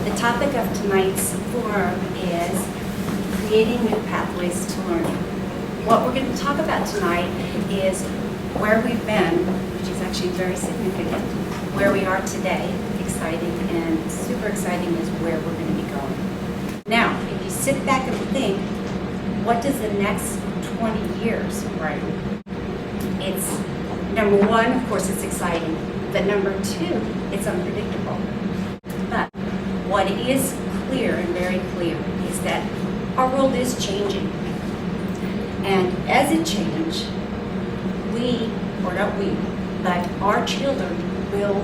The topic of tonight's forum is creating new pathways to learning. What we're going to talk about tonight is where we've been, which is actually very significant, where we are today, exciting, and super exciting is where we're going to be going. Now, if you sit back and think, what does the next 20 years bring? It's, number one, of course, it's exciting, but number two, it's unpredictable. But what is clear and very clear is that our world is changing. And as it changes, we, or not we, but our children will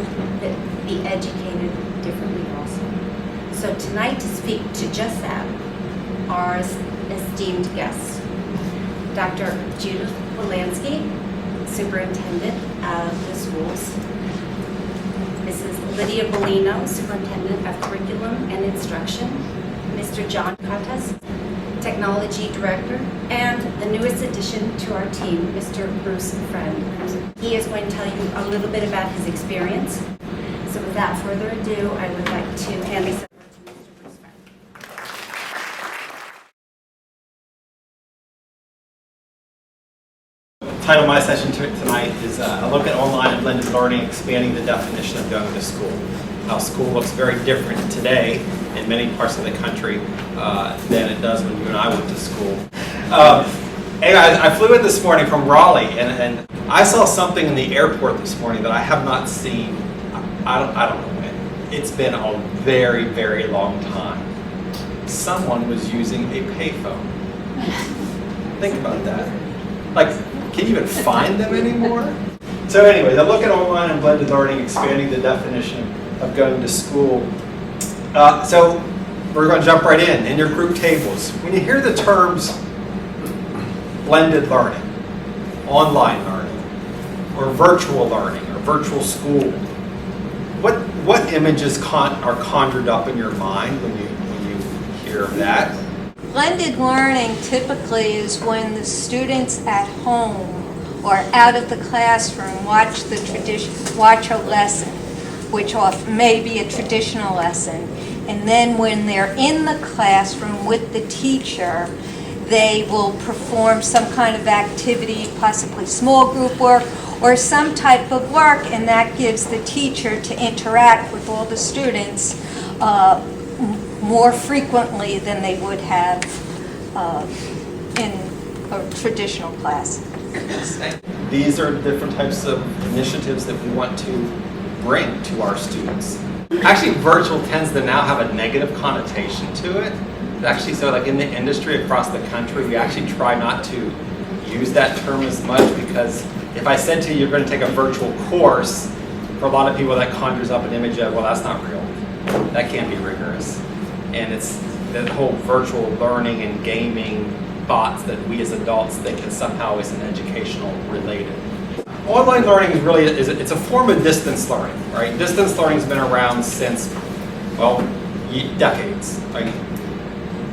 be educated differently also. So tonight to speak to just that, our esteemed guests, Dr. Judith Wolanski, Superintendent of the schools, Mrs. Lydia Bellino, Superintendent of Curriculum and Instruction, Mr. John Katas, Technology Director, and the newest addition to our team, Mr. Bruce Friend. He is going to tell you a little bit about his experience. So without further ado, I would like to hand this over to Mr. Bruce Friend. The title of my session tonight is a look at online and blended learning, expanding the definition of going to school. How school looks very different today in many parts of the country than it does when you and I went to school. Anyway, I flew in this morning from Raleigh, and I saw something in the airport this morning that I have not seen, I don't know when. It's been a very, very long time. Someone was using a payphone. Think about that. Like, can you even find them anymore? So anyways, I look at online and blended learning, expanding the definition of going to school. So we're going to jump right in your group tables. When you hear the terms blended learning, online learning, or virtual learning, or virtual school, what images are conjured up in your mind when you hear of that? Blended learning typically is when the students at home or out of the classroom watch a lesson, which may be a traditional lesson, and then when they're in the classroom with the teacher, they will perform some kind of activity, possibly small group work, or some type of work, and that gives the teacher to interact with all the students more frequently than they would have in a traditional class. These are different types of initiatives that we want to bring to our students. Actually, virtual tends to now have a negative connotation to it. Actually, so like in the industry across the country, we actually try not to use that term as much, because if I said to you, you're going to take a virtual course, for a lot of people that conjures up an image of, well, that's not real. That can't be rigorous. And it's the whole virtual learning and gaming thoughts that we as adults think is somehow isn't educational related. Online learning is really, it's a form of distance learning, right? Distance learning has been around since, well, decades. Like,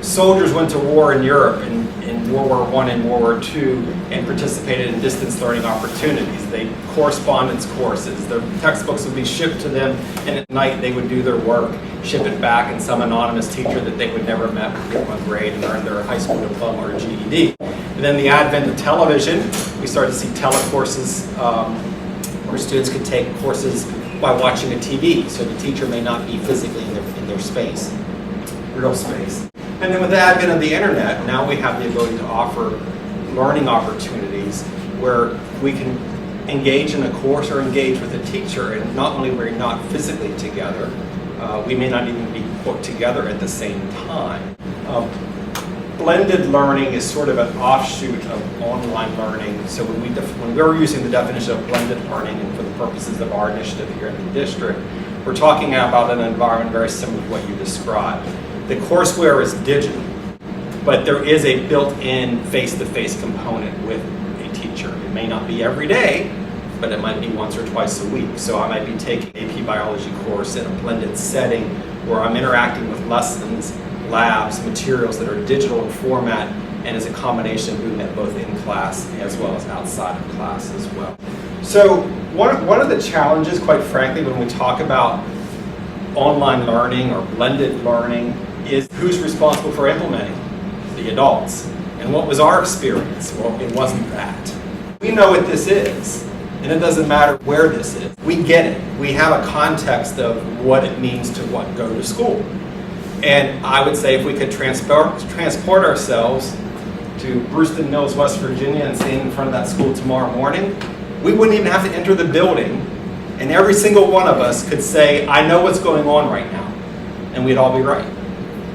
soldiers went to war in Europe in World War I and World War II and participated in distance learning opportunities. They correspondence courses. Their textbooks would be shipped to them, and at night they would do their work, ship it back, and some anonymous teacher that they would never met would get one grade and earn their high school diploma or GED. And then the advent of television, we started to see telecourses where students could take courses by watching a TV, so the teacher may not be physically in their space, real space. And then with the advent of the internet, now we have the ability to offer learning opportunities where we can engage in a course or engage with a teacher, and not only we're not physically together, we may not even be put together at the same time. Blended learning is sort of an offshoot of online learning. So when we're using the definition of blended learning, and for the purposes of our initiative here in the district, we're talking about an environment very similar to what you described. The courseware is digital, but there is a built-in face-to-face component with a teacher. It may not be every day, but it might be once or twice a week. So I might be taking an AP biology course in a blended setting where I'm interacting with lessons, labs, materials that are digital in format, and is a combination of doing that both in class as well as outside of class as well. So one of the challenges, quite frankly, when we talk about online learning or blended learning is who's responsible for implementing? The adults. And what was our experience? Well, it wasn't that. We know what this is, and it doesn't matter where this is. We get it. We have a context of what it means to go to school. And I would say if we could transport ourselves to Brewston Mills, West Virginia, and stand in front of that school tomorrow morning, we wouldn't even have to enter the building, and every single one of us could say, I know what's going on right now, and we'd all be right.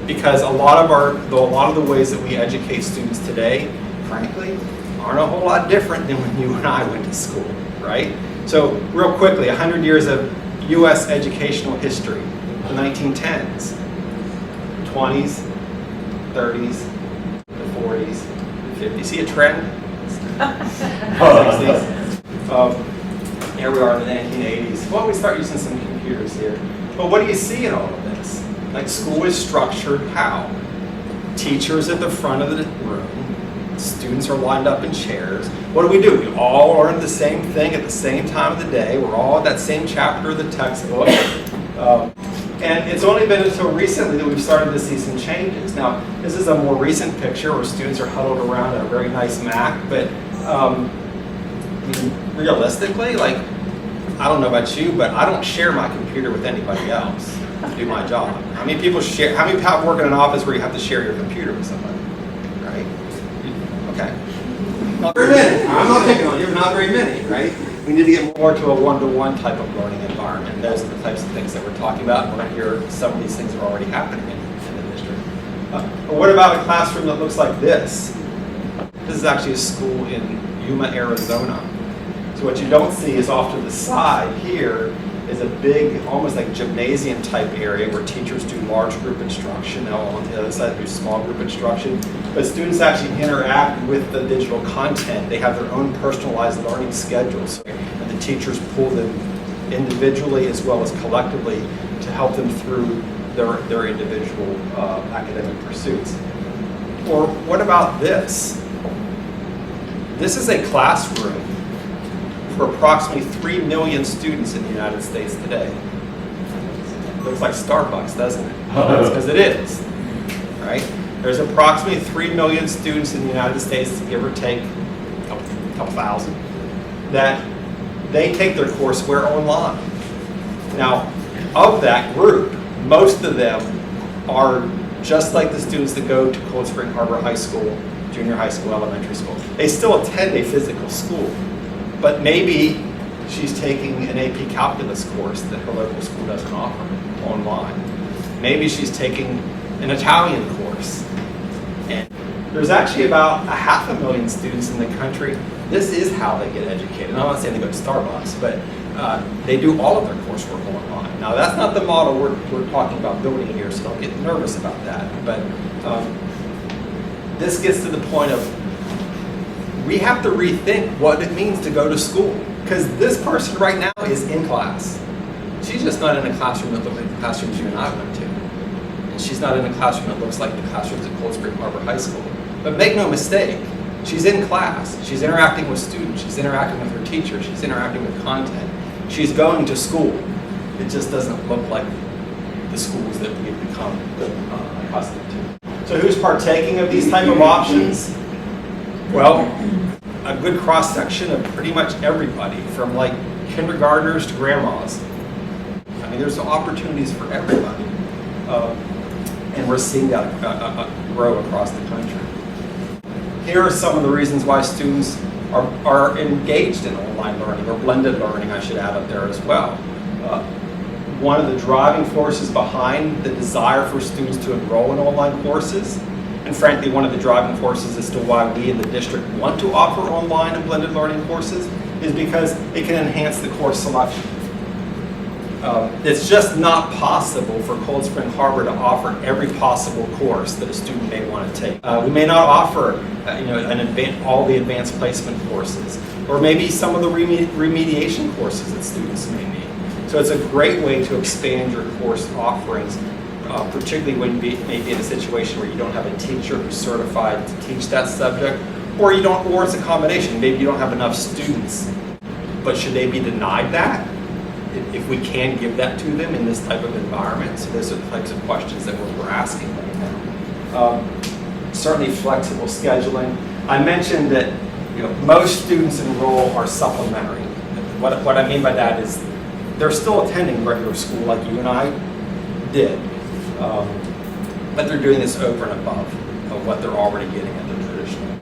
Because a lot of the ways that we educate students today, frankly, aren't a whole lot different than when you and I went to school, right? So real quickly, 100 years of U.S. educational history, the 1910s, 20s, 30s, the 40s, the 50s. See a trend? 60s. Here we are in the 1980s. Well, we start using some computers here. But what do you see in all of this? Like, school is structured how? Teachers at the front of the room, students are lined up in chairs. What do? We all learn the same thing at the same time of the day. We're all at that same chapter of the textbook. And it's only been until recently that we've started to see some changes. Now, this is a more recent picture where students are huddled around a very nice Mac, but realistically, like, I don't know about you, but I don't share my computer with anybody else to do my job. How many people work in an office where you have to share your computer with somebody, right? Okay. Not very many. I'm not picking on you, but not very many, right? We need to get more to a one-to-one type of learning environment. Those are the types of things that we're talking about. We're going to hear some of these things are already happening in the district. But what about a classroom that looks like this? This is actually a school in Yuma, Arizona. So what you don't see is off to the side here is a big, almost like gymnasium type area where teachers do large group instruction, and on the other side do small group instruction. But students actually interact with the digital content. They have their own personalized learning schedules, and the teachers pull them individually as well as collectively to help them through their individual academic pursuits. Or what about this? This is a classroom for approximately 3 million students in the United States today. Looks like Starbucks, doesn't it? That's because it is, right? There's approximately 3 million students in the United States, give or take a couple thousand, that they take their courseware online. Now, of that group, most of them are just like the students that go to Cold Spring Harbor High School, junior high school, elementary school. They still attend a physical school. But maybe she's taking an AP Calculus course that her local school doesn't offer online. Maybe she's taking an Italian course. And there's actually about 500,000 students in the country. This is how they get educated. I'm not saying they go to Starbucks, but they do all of their coursework online. Now, that's not the model we're talking about building here, so don't get nervous about that. But this gets to the point of we have to rethink what it means to go to school. Because this person right now is in class. She's just not in a classroom that looks like the classrooms you and I went to. And she's not in a classroom that looks like the classrooms at Cold Spring Harbor High School. But make no mistake, she's in class. She's interacting with students. She's interacting with her teacher. She's interacting with content. She's going to school. It just doesn't look like the schools that we've become accustomed to. So who's partaking of these type of options? Well, a good cross-section of pretty much everybody, from like kindergartners to grandmas. I mean, there's opportunities for everybody. And we're seeing that grow across the country. Here are some of the reasons why students are engaged in online learning, or blended learning, I should add up there as well. One of the driving forces behind the desire for students to enroll in online courses, and frankly, one of the driving forces as to why we in the district want to offer online and blended learning courses, is because it can enhance the course selection. It's just not possible for Cold Spring Harbor to offer every possible course that a student may want to take. We may not offer all the advanced placement courses, or maybe some of the remediation courses that students may need. So it's a great way to expand your course offerings, particularly when you may be in a situation where you don't have a teacher who's certified to teach that subject, or it's a combination. Maybe you don't have enough students, but should they be denied that? if we can give that to them in this type of environment. So those are the types of questions that we're asking right now. Certainly flexible scheduling. I mentioned that most students enroll are supplementary. What I mean by that is they're still attending regular school like you and I did, but they're doing this over and above of what they're already getting at the traditional.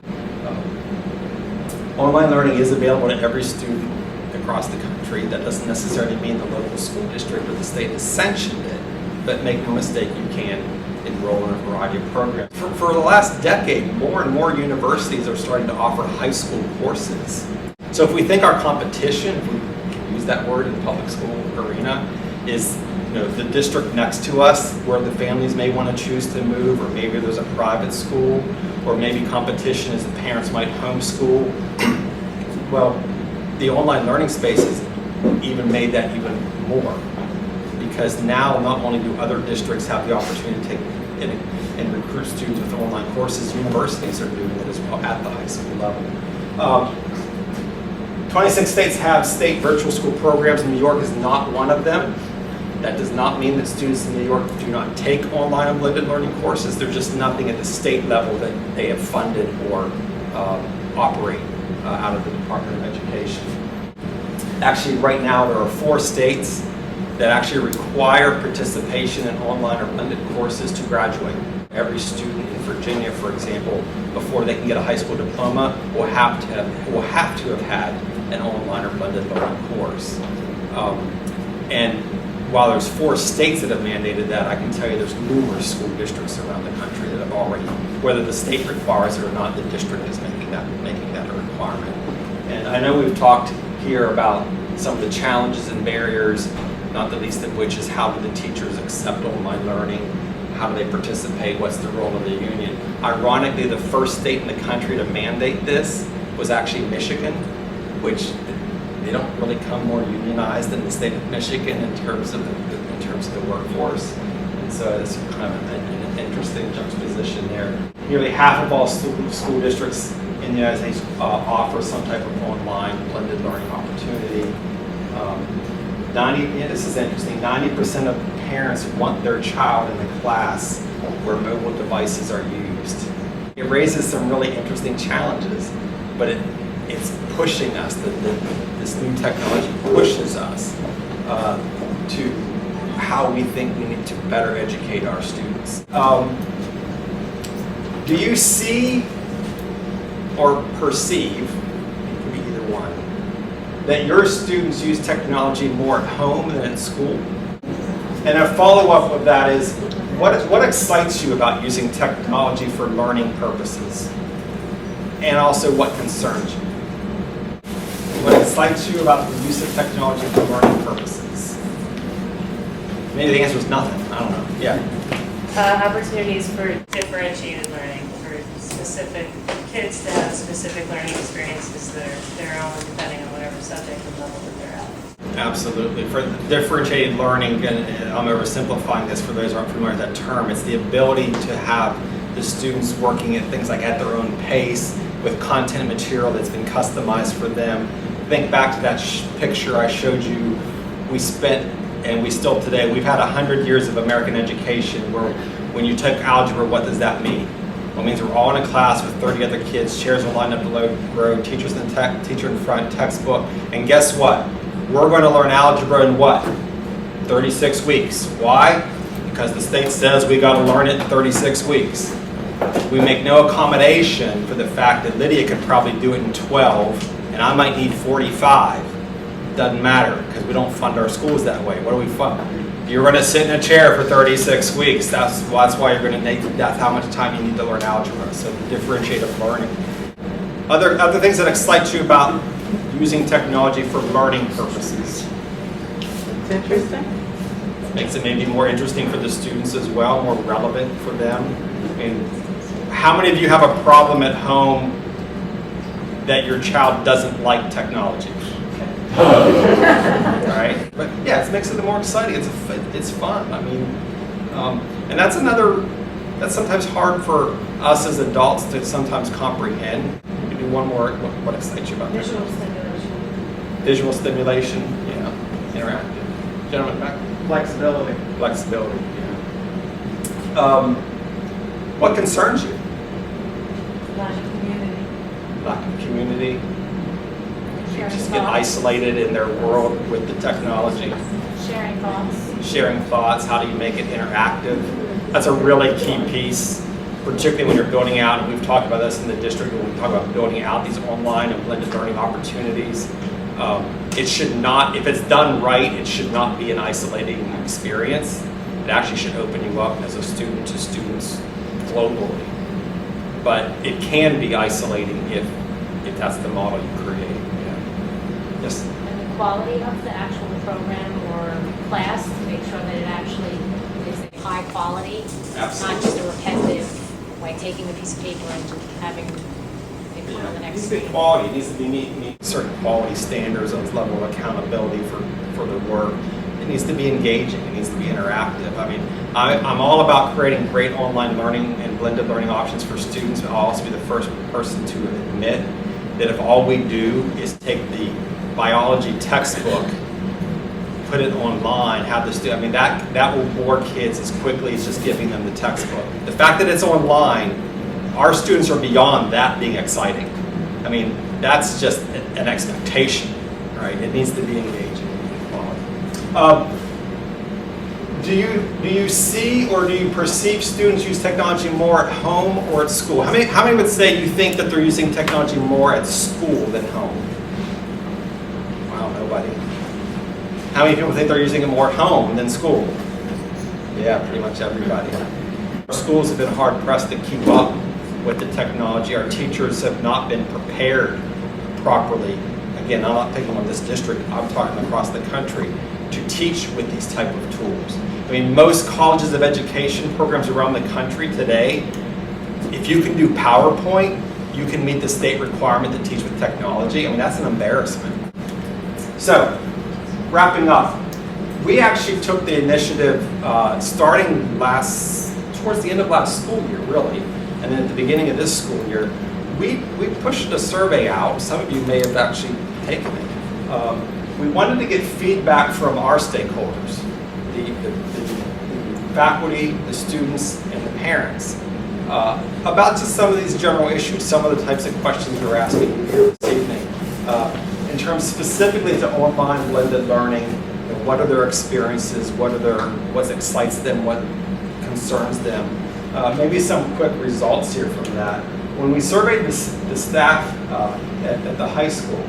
Online learning is available to every student across the country. That doesn't necessarily mean the local school district or the state has sanctioned it, but make no mistake, you can enroll in a variety of programs. For the last decade, more and more universities are starting to offer high school courses. So if we think our competition, if we can use that word in the public school arena, is the district next to us where the families may want to choose to move, or maybe there's a private school, or maybe competition is the parents might homeschool. Well, the online learning space has even made that even more, because now not only do other districts have the opportunity to take and recruit students with online courses, universities are doing it as well at the high school level. 26 states have state virtual school programs. New York is not one of them. That does not mean that students in New York do not take online and blended learning courses. There's just nothing at the state level that they have funded or operate out of the Department of Education. Actually, right now there are 4 states that actually require participation in online or blended courses to graduate. Every student in Virginia, for example, before they can get a high school diploma, will have to have had an online or blended learning course. And while there's 4 states that have mandated that, I can tell you there's numerous school districts around the country that have already, whether the state requires it or not, the district is making that a requirement. And I know we've talked here about some of the challenges and barriers, not the least of which is how do the teachers accept online learning? How do they participate? What's the role of the union? Ironically, the first state in the country to mandate this was actually Michigan, which they don't really come more unionized than the state of Michigan in terms of the workforce. And so it's kind of an interesting juxtaposition there. Nearly half of all school districts in the United States offer some type of online blended learning opportunity. This is interesting, 90% of parents want their child in the class where mobile devices are used. It raises some really interesting challenges, but it's pushing us, this new technology pushes us to how we think we need to better educate our students. Do you see or perceive, it could be either one, that your students use technology more at home than at school? And a follow-up of that is, what excites you about using technology for learning purposes? And also, what concerns you? What excites you about the use of technology for learning purposes? Maybe the answer is nothing. I don't know. Yeah. Opportunities for differentiated learning, for specific kids to have specific learning experiences that are their own, depending on whatever subject and level that they're at. Absolutely. For differentiated learning, and I'm oversimplifying this for those who aren't familiar with that term, it's the ability to have the students working at things like at their own pace with content material that's been customized for them. Think back to that picture I showed you. We spent, and we still today, we've had 100 years of American education where when you took algebra, what does that mean? Well, it means we're all in a class with 30 other kids, chairs are lined up the row, teacher in front, textbook, and guess what? We're going to learn algebra in what? 36 weeks. Why? Because the state says we got to learn it in 36 weeks. We make no accommodation for the fact that Lydia could probably do it in 12, and I might need 45. Doesn't matter, because we don't fund our schools that way. What do we fund? You're going to sit in a chair for 36 weeks. That's why you're going to need, that's how much time you need to learn algebra. So the differentiated learning. Other things that excite you about using technology for learning purposes? It's interesting. Makes it maybe more interesting for the students as well, more relevant for them. I mean, how many of you have a problem at home that your child doesn't like technology? Right? But yeah, it makes it more exciting. It's fun. I mean, and that's sometimes hard for us as adults to sometimes comprehend. You do one more. What excites you about that? Visual stimulation. Visual stimulation, yeah, interactive. Gentleman back. Flexibility. Flexibility. Yeah. What concerns you? Lack of community. Lack of community. Sharing Just get thoughts. isolated in their world with the technology. Sharing thoughts. Sharing thoughts. How do you make it interactive? That's a really key piece, particularly when you're building out, and we've talked about this in the district when we talk about building out these online and blended learning opportunities. It should not, if it's done right, it should not be an isolating experience. It actually should open you up as a student to students globally. But it can be isolating if that's the model you create. Yeah. Yes? And the quality of the actual program or class to make sure that it actually is a high quality, not just a repetitive, like taking a piece of paper and just having it put on the It next needs to be screen. quality. It needs to be meet certain quality standards, a level of accountability for the work. It needs to be engaging. It needs to be interactive. I mean, I'm all about creating great online learning and blended learning options for students, but I'll also be the first person to admit that if all we do is take the biology textbook, put it online, have the student, I mean, that will bore kids as quickly as just giving them the textbook. The fact that it's online, our students are beyond that being exciting. I mean, that's just an expectation, right? It needs to be engaging and quality. Do you see or do you perceive students use technology more at home or at school? How many would say you think that they're using technology more at school than home? Wow, nobody. How many people think they're using it more at home than school? Yeah, pretty much everybody. Our schools have been hard pressed to keep up with the technology. Our teachers have not been prepared properly. Again, I'm not picking on this district, I'm talking across the country, to teach with these type of tools. I mean, most colleges of education programs around the country today, if you can do PowerPoint, you can meet the state requirement to teach with technology. I mean, that's an embarrassment. So, wrapping up, we actually took the initiative starting towards the end of last school year, really, and then at the beginning of this school year, we pushed a survey out. Some of you may have actually taken it. We wanted to get feedback from our stakeholders, the faculty, the students, and the parents, about just some of these general issues, some of the types of questions we're asking here this evening. In terms specifically to online blended learning, what are their experiences, what excites them, what concerns them. Maybe some quick results here from that. When we surveyed the staff at the high school,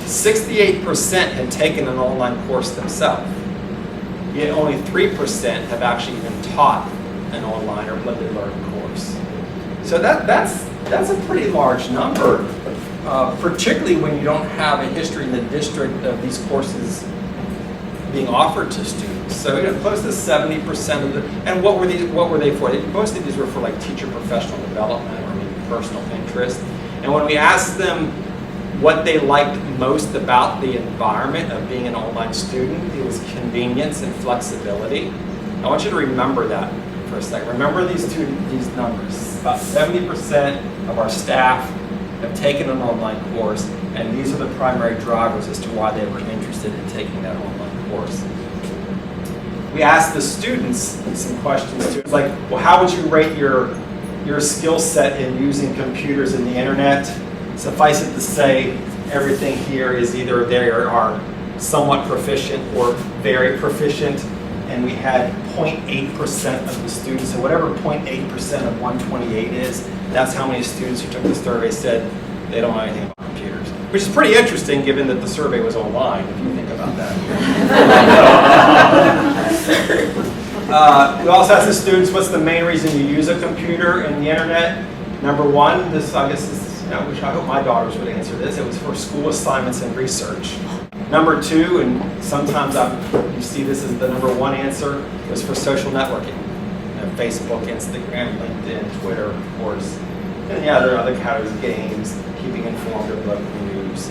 68% had taken an online course themselves, yet only 3% have actually even taught an online or blended learning course. So that's a pretty large number, particularly when you don't have a history in the district of these courses being offered to students. So close to 70% of the, and what were they for? Most of these were for like teacher professional development or maybe personal interest. And when we asked them what they liked most about the environment of being an online student, it was convenience and flexibility. I want you to remember that for a second. Remember these numbers. About 70% of our staff have taken an online course, and these are the primary drivers as to why they were interested in taking that online course. We asked the students some questions too, like, well, how would you rate your skill set in using computers and the internet? Suffice it to say, everything here is either they are somewhat proficient or very proficient, and we had 0.8% of the students, so whatever 0.8% of 128 is, that's how many students who took the survey said they don't know anything about computers. Which is pretty interesting given that the survey was online, if you think about that. We also asked the students, what's the main reason you use a computer and the internet? Number one, I hope my daughters would answer this, it was for school assignments and research. Number two, and sometimes you see this as the number one answer, was for social networking. Facebook, Instagram, LinkedIn, Twitter, of course. And yeah, there are other categories, games, keeping informed of local news.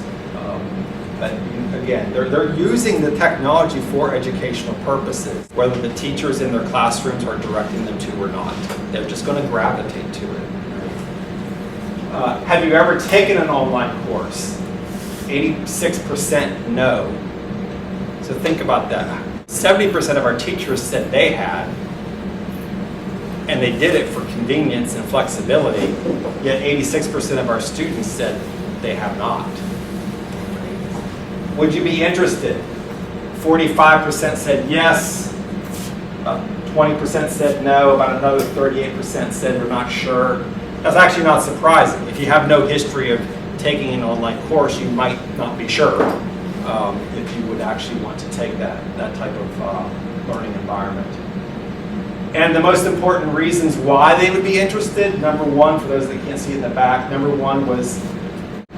But again, they're using the technology for educational purposes, whether the teachers in their classrooms are directing them to or not. They're just going to gravitate to it. Have you ever taken an online course? 86% no. So think about that. 70% of our teachers said they had, and they did it for convenience and flexibility, yet 86% of our students said they have not. Would you be interested? 45% said yes, about 20% said no, about another 38% said they're not sure. That's actually not surprising. If you have no history of taking an online course, you might not be sure if you would actually want to take that type of learning environment. And the most important reasons why they would be interested, number one, for those that can't see in the back, number one was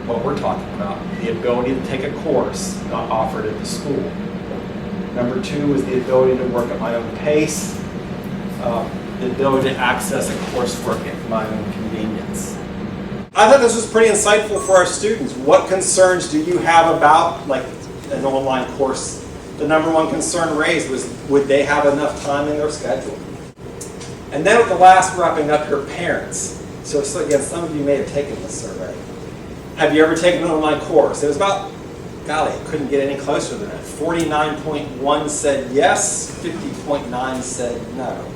what we're talking about, the ability to take a course not offered at the school. Number two was the ability to work at my own pace, the ability to access a coursework at my own convenience. I thought this was pretty insightful for our students. What concerns do you have about like an online course? The number one concern raised was, would they have enough time in their schedule? And then with the last wrapping up here, parents. So again, some of you may have taken this survey. Have you ever taken an online course? It was about, golly, it couldn't get any closer than that. 49.1 said yes, 50.9 said no.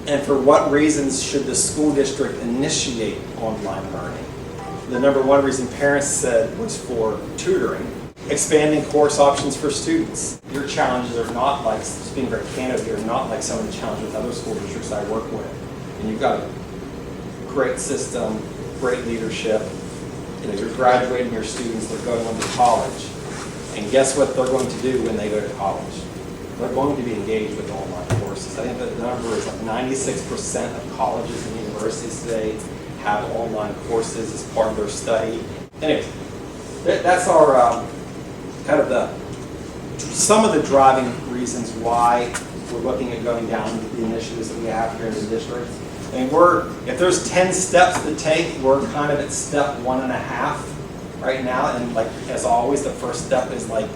And for what reasons should the school district initiate online learning? The number one reason parents said was for tutoring. Expanding course options for students. Your challenges are not like, just being very candid here, not like some of the challenges with other school districts I work with. And you've got a great system, great leadership. You know, you're graduating your students, they're going on to college. And guess what they're going to do when they go to college? They're going to be engaged with online courses. I think the number is like 96% of colleges and universities today have online courses as part of their study. Anyway, that's our kind of some of the driving reasons why we're looking at going down the initiatives that we have here in the district. I mean, if there's 10 steps to take, we're kind of at step 1.5 right now. And like, as always, the first step is like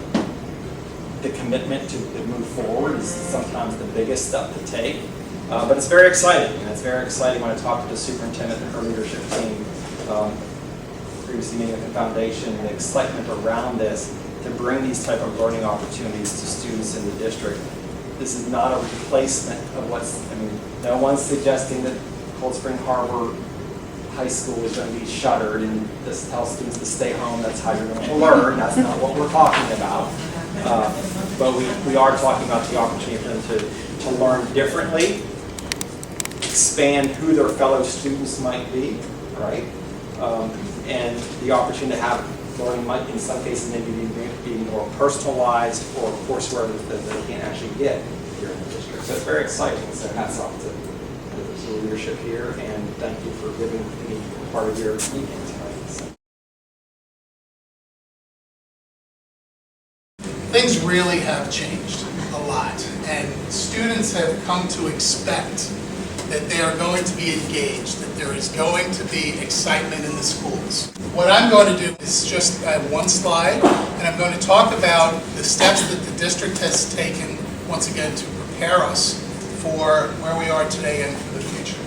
the commitment to move forward is sometimes the biggest step to take. But it's very exciting, and it's very exciting when I talk to the superintendent and her leadership team, previously meeting with the foundation, and the excitement around this to bring these type of learning opportunities to students in the district. This is not a replacement of no one's suggesting that Cold Spring Harbor High School is going to be shuttered and just tell students to stay home, that's how you're going to learn. That's not what we're talking about. But we are talking about the opportunity for them to learn differently, expand who their fellow students might be, right? And the opportunity to have learning might, in some cases, maybe be more personalized or courseware that they can't actually get here in the district. So it's very exciting. So hats off to the leadership here, and thank you for giving me part of your meeting tonight. So. Things really have changed a lot, and students have come to expect that they are going to be engaged, that there is going to be excitement in the schools. What I'm going to do is just one slide, and I'm going to talk about the steps that the district has taken, once again, to prepare us for where we are today and for the future.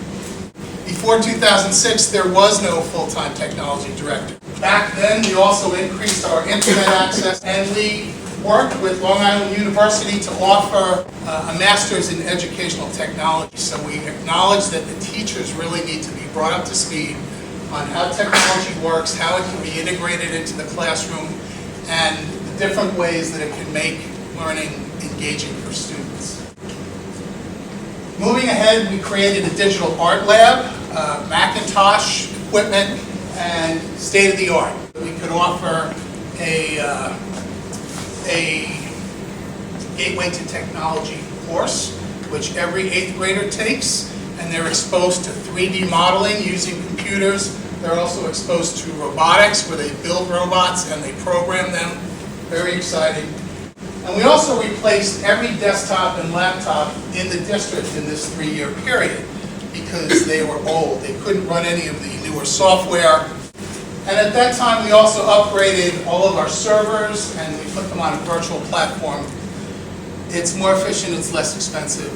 Before 2006, there was no full-time technology director. Back then, we also increased our internet access, and we worked with Long Island University to offer a master's in educational technology. So we acknowledge that the teachers really need to be brought up to speed on how technology works, how it can be integrated into the classroom, and the different ways that it can make learning engaging for students. Moving ahead, we created a digital art lab, Macintosh equipment, and state-of-the-art. We could offer a Gateway to Technology course, which every 8th grader takes, and they're exposed to 3D modeling using computers. They're also exposed to robotics, where they build robots and they program them. Very exciting. And we also replaced every desktop and laptop in the district in this 3-year period because they were old. They couldn't run any of the newer software. And at that time, we also upgraded all of our servers, and we put them on a virtual platform. It's more efficient, it's less expensive.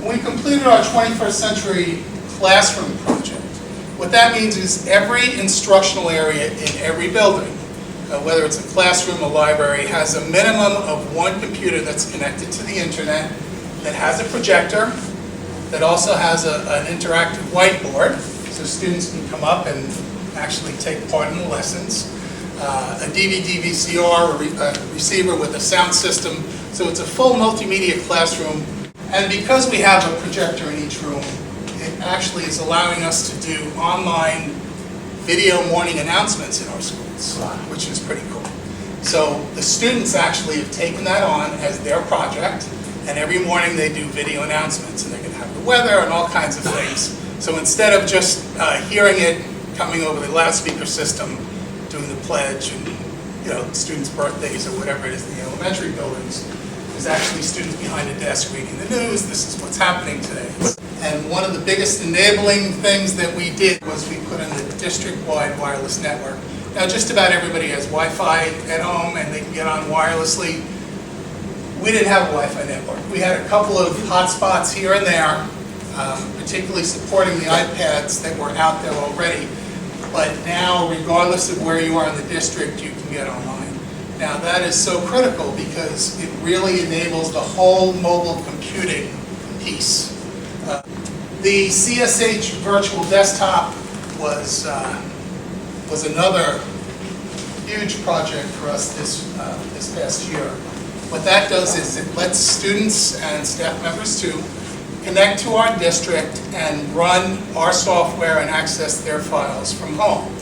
We completed our 21st century classroom project. What that means is every instructional area in every building whether it's a classroom or library, has a minimum of one computer that's connected to the internet, that has a projector, that also has an interactive whiteboard, so students can come up and actually take part in the lessons, a DVD VCR receiver with a sound system, so it's a full multimedia classroom. And because we have a projector in each room, it actually is allowing us to do online video morning announcements in our schools, which is pretty cool. So the students actually have taken that on as their project, and every morning they do video announcements, and they're going to have the weather and all kinds of things. So instead of just hearing it coming over the loudspeaker system, doing the pledge and students' birthdays or whatever it is in the elementary buildings, there's actually students behind a desk reading the news. This is what's happening today. And one of the biggest enabling things that we did was we put in the district-wide wireless network. Now, just about everybody has Wi-Fi at home and they can get on wirelessly. We didn't have a Wi-Fi network. We had a couple of hotspots here and there, particularly supporting the iPads that were out there already. But now, regardless of where you are in the district, you can get online. Now, that is so critical because it really enables the whole mobile computing piece. The CSH virtual desktop was another huge project for us this past year. What that does is it lets students and staff members too connect to our district and run our software and access their files from home.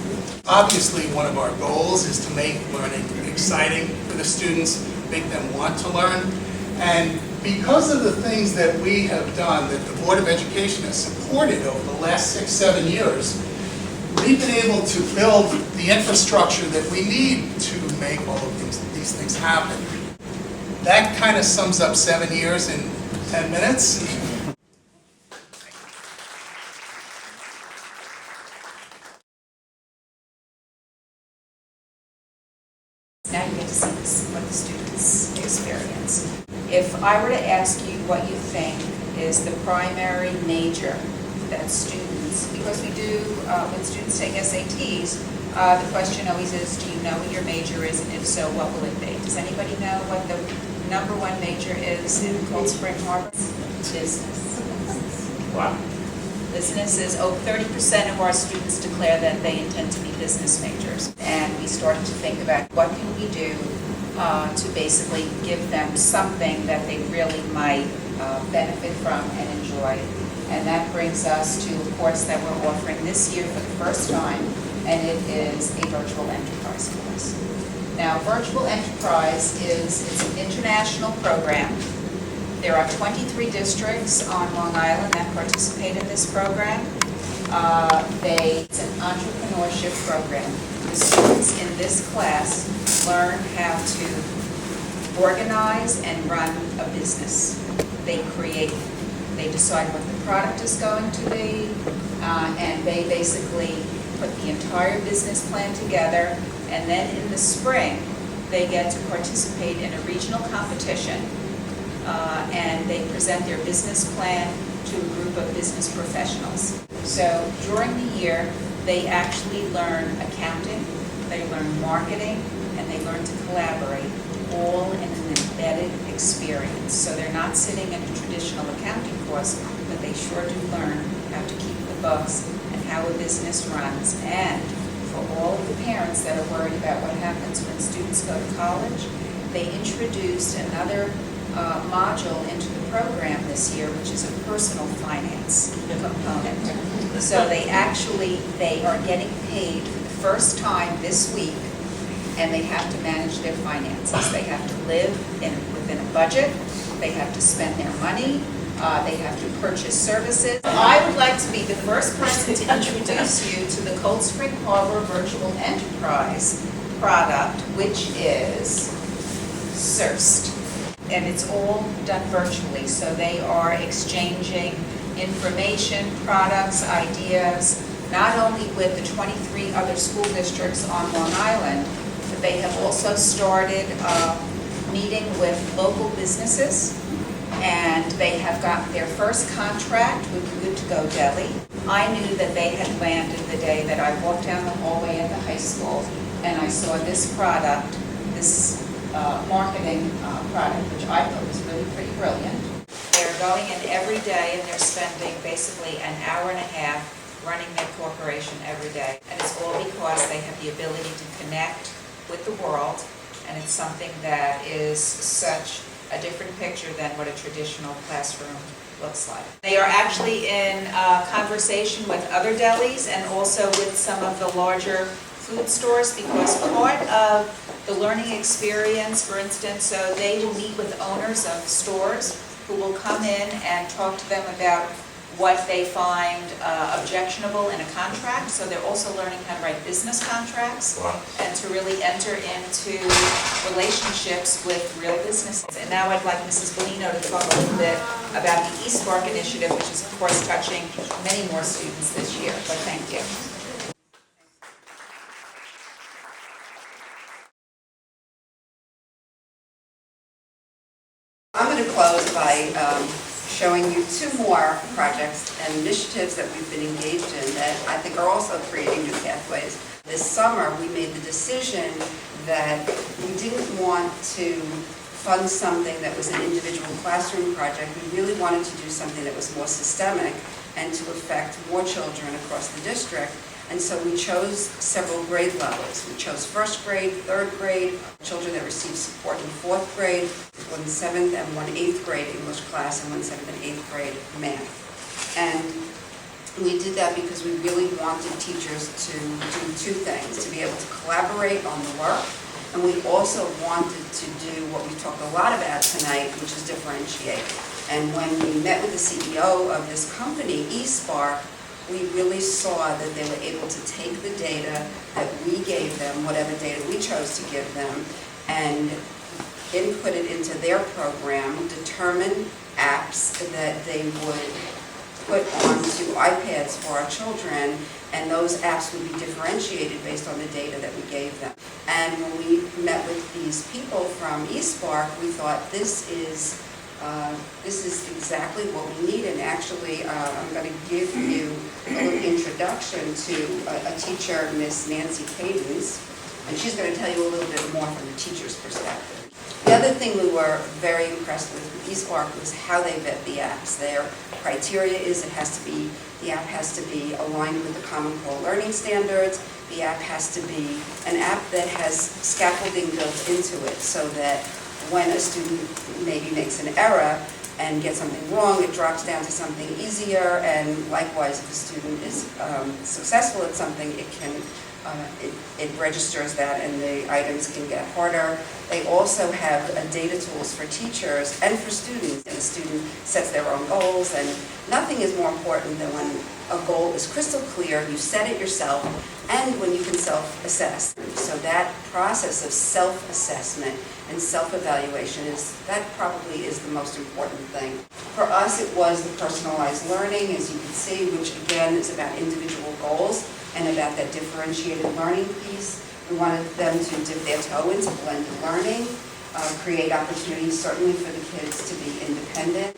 Obviously, one of our goals is to make learning exciting for the students, make them want to learn. And because of the things that we have done, that the Board of Education has supported over the last 6-7 years, we've been able to build the infrastructure that we need to make all of these things happen. That kind of sums up 7 years in 10 minutes. Now you get to see what the students experience. If I were to ask you what you think is the primary major that students, because we do, when students take SATs, the question always is, do you know what your major is, and if so, what will it be? Does anybody know what the number one major is in Cold Spring Harbor? Business. Wow. Business is, 30% of our students declare that they intend to be business majors. And we started to think about what can we do to basically give them something that they really might benefit from and enjoy. And that brings us to a course that we're offering this year for the first time, and it is a virtual enterprise course. Now, virtual enterprise it's an international program. There are 23 districts on Long Island that participate in this program. It's an entrepreneurship program. The students in this class learn how to organize and run a business. They decide what the product is going to be, and they basically put the entire business plan together, and then in the spring, they get to participate in a regional competition, and they present their business plan to a group of business professionals. So during the year, they actually learn accounting, they learn marketing, and they learn to collaborate, all in an embedded experience. So they're not sitting in a traditional accounting course, but they sure do learn how to keep the books and how a business runs. And for all of the parents that are worried about what happens when students go to college, they introduced another module into the program this year, which is a personal finance component. So they are getting paid for the first time this week, and they have to manage their finances. They have to live within a budget, they have to spend their money, they have to purchase services. I would like to be the first person to introduce you to the Cold Spring Harbor Virtual Enterprise product, which is CERST. And it's all done virtually, so they are exchanging information, products, ideas, not only with the 23 other school districts on Long Island, but they have also started meeting with local businesses, and they have gotten their first contract with Good to Go Deli. I knew that they had landed the day that I walked down the hallway at the high school and I saw this product, this marketing product, which I thought was really pretty brilliant. They're going in every day and they're spending basically an hour and a half running their corporation every day. And it's all because they have the ability to connect with the world, and it's something that is such a different picture than what a traditional classroom looks like. They are actually in conversation with other delis and also with some of the larger food stores, because part of the learning experience, for instance, so they will meet with owners of stores who will come in and talk to them about what they find objectionable in a contract. So they're also learning how to write business contracts. Wow. And to really enter into relationships with real businesses. And now I'd like Mrs. Bellino to talk a little bit about the eSpark initiative, which is of course touching many more students this year. But thank you. I'm going to close by showing you two more projects and initiatives that we've been engaged in that I think are also creating new pathways. This summer, we made the decision that we didn't want to fund something that was an individual classroom project. We really wanted to do something that was more systemic and to affect more children across the district. And so we chose several grade levels. We chose first grade, third grade, children that received support in fourth grade, one 7th and one 8th grade English class, and one 7th and 8th grade math. And we did that because we really wanted teachers to do two things: to be able to collaborate on the work, and we also wanted to do what we talked a lot about tonight, which is differentiate. And when we met with the CEO of this company, eSpark, we really saw that they were able to take the data that we gave them, whatever data we chose to give them, and input it into their program, determine apps that they would put onto iPads for our children, and those apps would be differentiated based on the data that we gave them. And when we met with these people from eSpark, we thought this is exactly what we need. And actually, I'm going to give you a little introduction to a teacher, Miss Nancy Cadence, and she's going to tell you a little bit more from the teacher's perspective. The other thing we were very impressed with eSpark was how they vet the apps. Their criteria is the app has to be aligned with the Common Core Learning Standards. The app has to be an app that has scaffolding built into it, so that when a student maybe makes an error and gets something wrong, it drops down to something easier, and likewise, if a student is successful at something, it registers that and the items can get harder. They also have data tools for teachers and for students, and the student sets their own goals, and nothing is more important than when a goal is crystal clear, you set it yourself, and when you can self-assess. So that process of self-assessment and self-evaluation that probably is the most important thing. For us, it was the personalized learning, as you can see, which again is about individual goals and about that differentiated learning piece. We wanted them to dip their toe into blended learning, create opportunities certainly for the kids to be independent.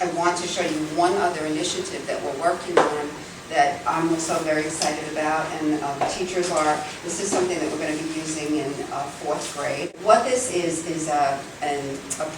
I want to show you one other initiative that we're working on that I'm also very excited about, and this is something that we're going to be using in fourth grade. What this is a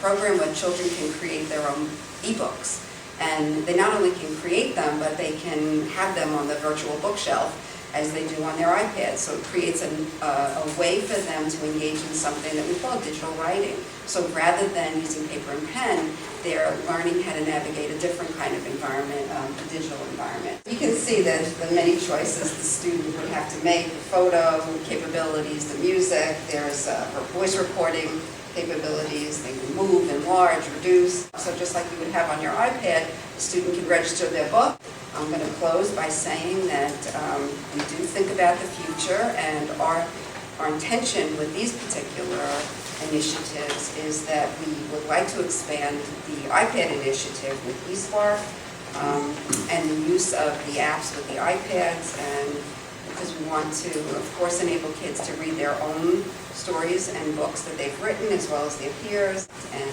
program where children can create their own ebooks. And they not only can create them, but they can have them on the virtual bookshelf as they do on their iPads. So it creates a way for them to engage in something that we call digital writing. So rather than using paper and pen, they're learning how to navigate a different kind of environment, a digital environment. You can see that the many choices the student would have to make: the photo capabilities, the music, there's her voice recording capabilities. They can move, enlarge, reduce. So just like you would have on your iPad, the student can register their book. I'm going to close by saying that we do think about the future, and our intention with these particular initiatives is that we would like to expand the iPad initiative with eSpark and the use of the apps with the iPads, and because we want to, of course, enable kids to read their own stories and books that they've written, as well as their peers, and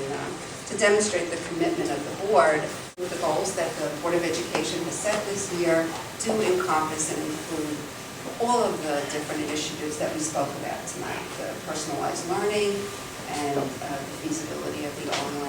to demonstrate the commitment of the board. The goals that the Board of Education has set this year do encompass and include all of the different initiatives that we spoke about tonight, the personalized learning and the feasibility of the online